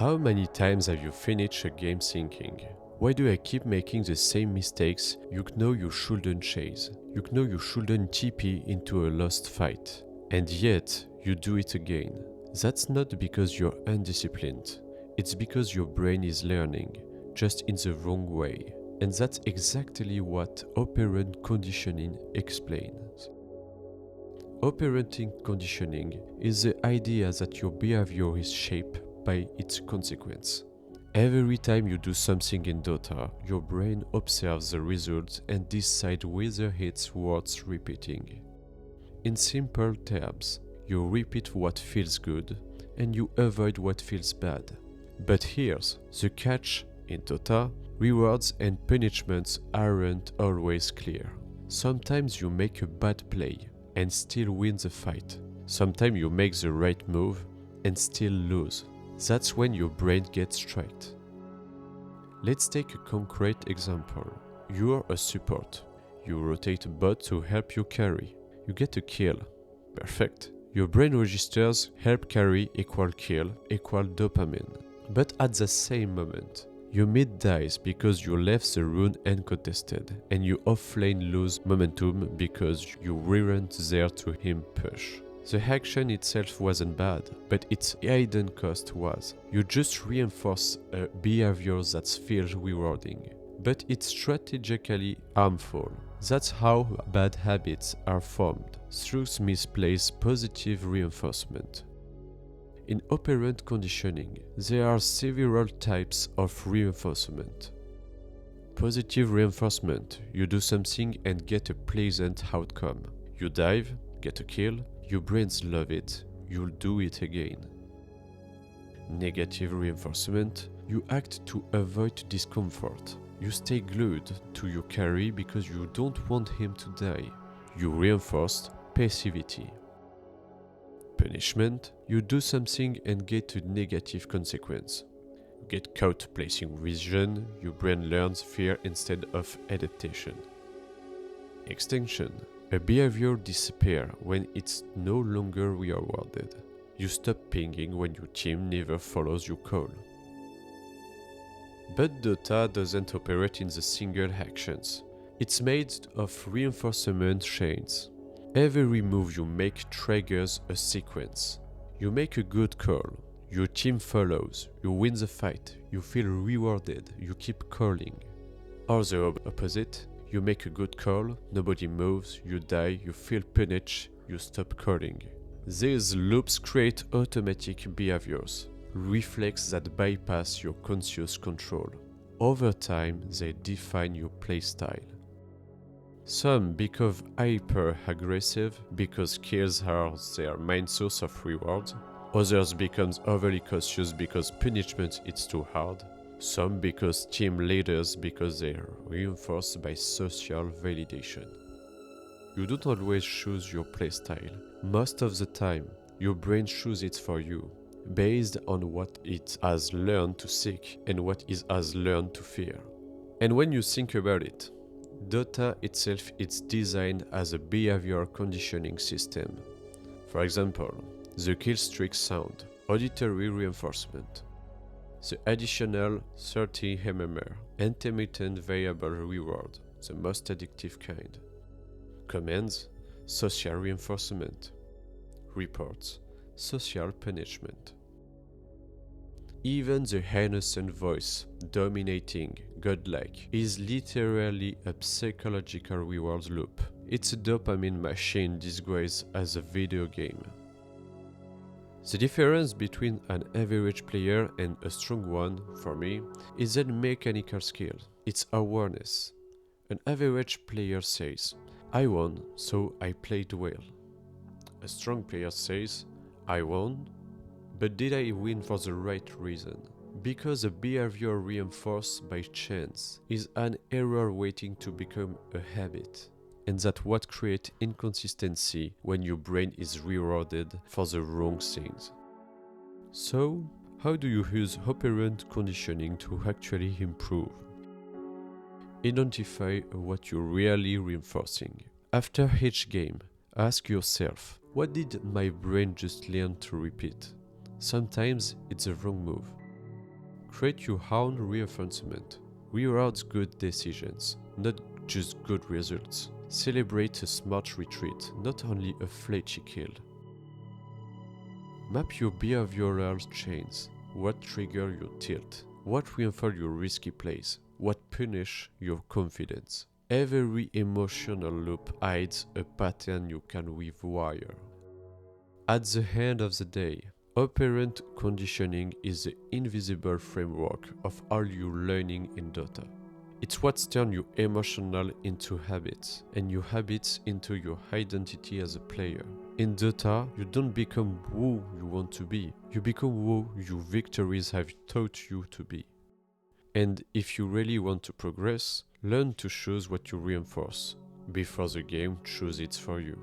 How many times have you finished a game thinking, why do I keep making the same mistakes you know you shouldn't chase? You know you shouldn't TP into a lost fight. And yet, you do it again. That's not because you're undisciplined. It's because your brain is learning, just in the wrong way. And that's exactly what operant conditioning explains. Operant conditioning is the idea that your behavior is shaped by its consequence. Every time you do something in Dota, your brain observes the result and decides whether it's worth repeating. In simple terms, you repeat what feels good and you avoid what feels bad. But here's the catch: in Dota, rewards and punishments aren't always clear. Sometimes you make a bad play and still win the fight. Sometimes you make the right move and still lose. That's when your brain gets tricked. Let's take a concrete example. You're a support. You rotate a bot to help you carry. You get a kill. Perfect. Your brain registers help carry equal kill equal dopamine. But at the same moment, your mid dies because you left the rune uncontested, and you offlane lose momentum because you weren't there to him push. The action itself wasn't bad, but its hidden cost was. You just reinforce a behavior that feels rewarding, but it's strategically harmful. That's how bad habits are formed, through misplaced positive reinforcement. In operant conditioning, there are several types of reinforcement. Positive reinforcement: you do something and get a pleasant outcome. You dive, get a kill, your brains love it, you'll do it again. Negative reinforcement: you act to avoid discomfort. You stay glued to your carry because you don't want him to die. You reinforce passivity. Punishment: you do something and get a negative consequence. You get caught placing vision, your brain learns fear instead of adaptation. Extinction: a behavior disappears when it's no longer rewarded. You stop pinging when your team never follows your call. But Dota doesn't operate in the single actions. It's made of reinforcement chains. Every move you make triggers a sequence. You make a good call, your team follows, you win the fight, you feel rewarded, you keep calling. Or the opposite: you make a good call, nobody moves, you die, you feel punished, you stop calling. These loops create automatic behaviors, reflex that bypass your conscious control. Over time, they define your playstyle. Some become hyper-aggressive because kills are their main source of reward. Others become overly cautious because punishment is too hard. Some because team leaders because they are reinforced by social validation. You don't always choose your playstyle. Most of the time, your brain chooses it for you, based on what it has learned to seek and what it has learned to fear. And when you think about it, Dota itself is designed as a behavior conditioning system. For example, the kill streak sound, auditory reinforcement. The additional 30 mmR, intermittent variable reward, the most addictive kind. Commands, social reinforcement. Reports, social punishment. Even the innocent voice, dominating, godlike, is literally a psychological reward loop. It's a dopamine machine disguised as a video game. The difference between an average player and a strong one, for me, isn't mechanical skill, it's awareness. An average player says, "I won, so I played well." A strong player says, "I won, but did I win for the right reason?" Because a behavior reinforced by chance is an error waiting to become a habit. And that's what creates inconsistency when your brain is rewarded for the wrong things. So, how do you use operant conditioning to actually improve? Identify what you're really reinforcing. After each game, ask yourself, what did my brain just learn to repeat? Sometimes it's the wrong move. Create your own reinforcement. Reward good decisions, not just good results. Celebrate a smart retreat, not only a flashy kill. Map your behavioral chains. What trigger your tilt? What reinforce your risky plays? What punish your confidence? Every emotional loop hides a pattern you can rewire. At the end of the day, operant conditioning is the invisible framework of all your learning in Dota. It's what's turned your emotional into habits, and your habits into your identity as a player. In Dota, you don't become who you want to be, you become who your victories have taught you to be. And if you really want to progress, learn to choose what you reinforce, before the game chooses it for you.